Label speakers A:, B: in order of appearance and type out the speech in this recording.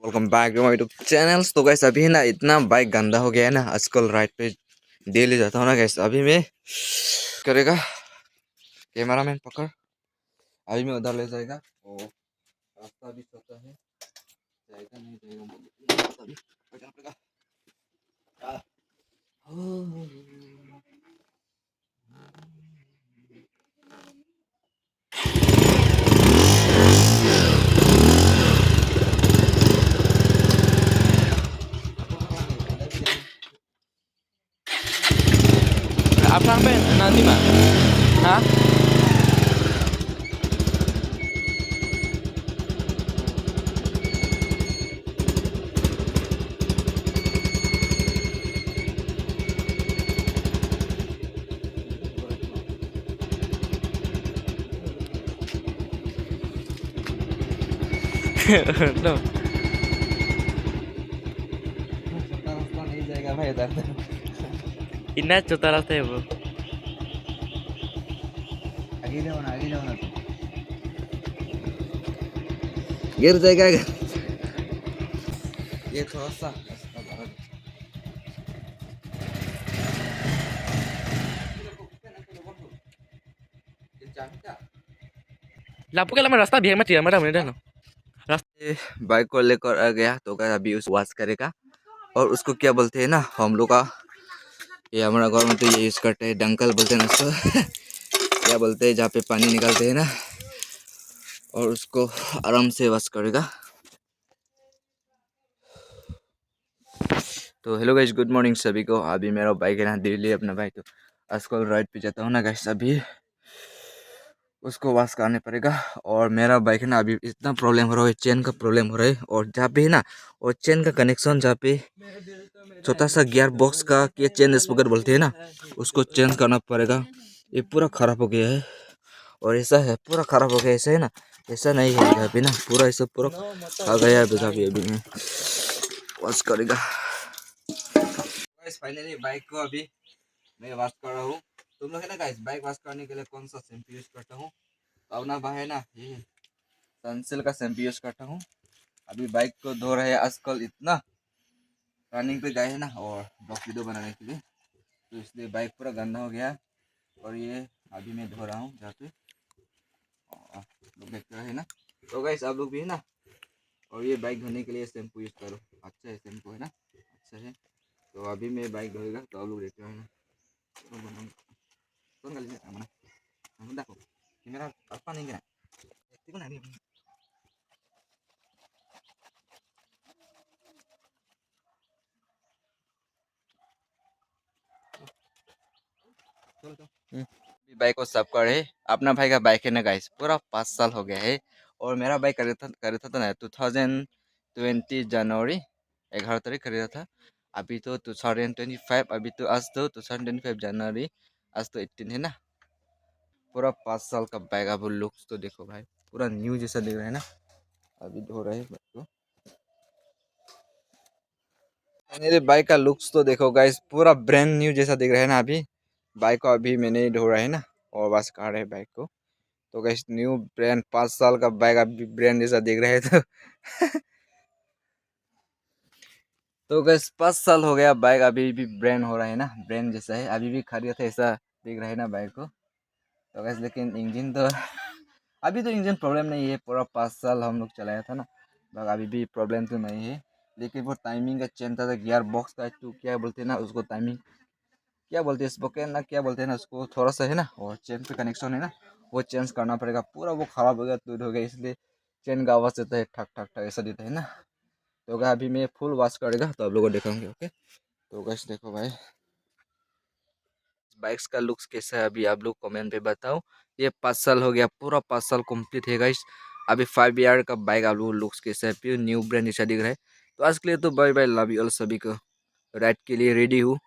A: Welcome back to my YouTube channels. तो gas अभी ना इतना बाइक गंदा हो गया है ना, आजकल राइड पे डेली जाता हूँ ना गैस। अभी मैं करेगा कैमरा मैन पकड़, अभी मैं उधर ले जाएगा और रास्ता भी छोटा है, जाएगा नहीं जाएगा रास्ता भी पकड़ पड़ेगा।
B: Apa sampai nanti Mak? Hah? No.
A: छोटा रास्ता नहीं जाएगा भाई इधर।
B: Ini छोटा रास्ता है वो।
A: आगे जाओ ना तुम, गिर जाएगा। ये थोड़ा सा रास्ता बड़ा है। ये चाबी
B: Lampu kan lama रास्ता भी है मत यार मत ना।
A: ये बाइक को लेकर आ गया तो क्या अभी उस वॉश करेगा। और उसको क्या बोलते हैं ना हम लोग का, ये हमारा घर में तो ये यूज़ करते हैं, डंकल बोलते हैं ना उसको। क्या बोलते हैं जहाँ पे पानी निकालते हैं ना, और उसको आराम से वॉश करेगा। तो हेलो गाइस, गुड मॉर्निंग सभी को। अभी मेरा बाइक है ना दिल्ली अपना बाइक, तो आजकल राइड पे जाता हूँ ना गाइस। अभी उसको वॉश करने पड़ेगा। और मेरा बाइक है ना अभी इतना प्रॉब्लम हो रहा है, चेन का प्रॉब्लम हो रहा है। और जहाँ पे है ना और चेन का कनेक्शन, जहाँ पे छोटा सा गियर बॉक्स का ये चेन स्पॉकेट बोलते हैं ना, उसको चेंज करना पड़ेगा। ये पूरा खराब हो गया है। और ऐसा है पूरा खराब हो गया, ऐसा है ना, ऐसा नहीं है यहाँ पे ना, पूरा ऐसा पूरा खा गया है। अभी मैं वॉश करेगा। फाइनली बाइक को अभी मैं वॉश कर रहा हूँ। तुम लोग है ना गाइस, बाइक वॉश करने के लिए कौन सा शैम्पू यूज करता हूँ? अपना भाई है ना ये सनसिल्क का शैम्पू यूज करता हूँ। अभी बाइक को धो रहे हैं, आजकल इतना रनिंग पे गए हैं ना और ब्लॉग वीडियो बनाने के लिए, तो इसलिए बाइक पूरा गंदा हो गया। और ये अभी मैं धो रहा हूँ जहाँ पे लोग देख रहे हैं ना। तो गाइस आप लोग भी है ना, और ये बाइक धोने के लिए शैम्पू यूज करो, अच्छा है शैम्पू है ना, अच्छा है। तो अभी मैं बाइक धोएगा तो आप लोग देखते हैं ना। कौन गली है mana? देखो कैमरा apa नहीं गिरा, देखते को नहीं। बाइक को साफ कर रहे, अपना भाई का बाइक है ना गाइस, पूरा 5 साल हो गया है। और मेरा बाइक खरीदा था ना 2020 जनवरी 11 तारीख खरीदा था। अभी तो 2025, अभी तो आज तो 2025 जनवरी, आज तो 18 है ना। पूरा 5 साल का बाइक, अब लुक्स तो देखो भाई, पूरा न्यू जैसा दिख रहा है ना। अभी धो रहे हैं बाइक को। मेरे बाइक का लुक्स तो देखो गाइस, पूरा ब्रांड न्यू जैसा दिख रहा है ना। अभी बाइक को अभी मैंने धो रहा है ना और बस कार है बाइक को। तो गाइस न्यू ब्रांड, 5 साल का बाइक अभी ब्रांड जैसा दिख रहा है। तो गैस 5 साल हो गया बाइक, अभी भी ब्रांड हो रहा है ना, ब्रांड जैसा है। अभी भी खरीदा था ऐसा दिख रहा है ना बाइक को। तो गैस लेकिन इंजन तो अभी तो इंजन प्रॉब्लम नहीं है, पूरा 5 साल हम लोग चलाया था ना, तो अभी भी प्रॉब्लम तो नहीं है। लेकिन वो टाइमिंग का चेंज था, गियर बॉक्स का तो क्या बोलते हैं ना उसको, टाइमिंग क्या बोलते हैं, स्पोकन ना क्या बोलते हैं ना उसको, थोड़ा सा है ना, और चेन पे कनेक्शन है ना, वो चेंज करना पड़ेगा। पूरा वो खराब हो गया, टूट हो गया, इसलिए चेन का आवाज़ देता है, ठक ठक ठक ऐसा देता है ना। तो क्या अभी मैं फुल वॉश करेगा तो आप लोगों को दिखाऊंगे, ओके। तो गैस देखो भाई, बाइक्स का लुक्स कैसा है अभी आप लोग कमेंट पे बताओ। ये 5 साल हो गया, पूरा 5 साल कंप्लीट है गाइस। अभी 5 ईयर का बाइक आप लोग लुक्स कैसा है, प्योर न्यू ब्रांड जैसा दिख रहा है। तो आज के लिए तो bye bye, love you all सभी को, राइड के लिए रेडी हूँ।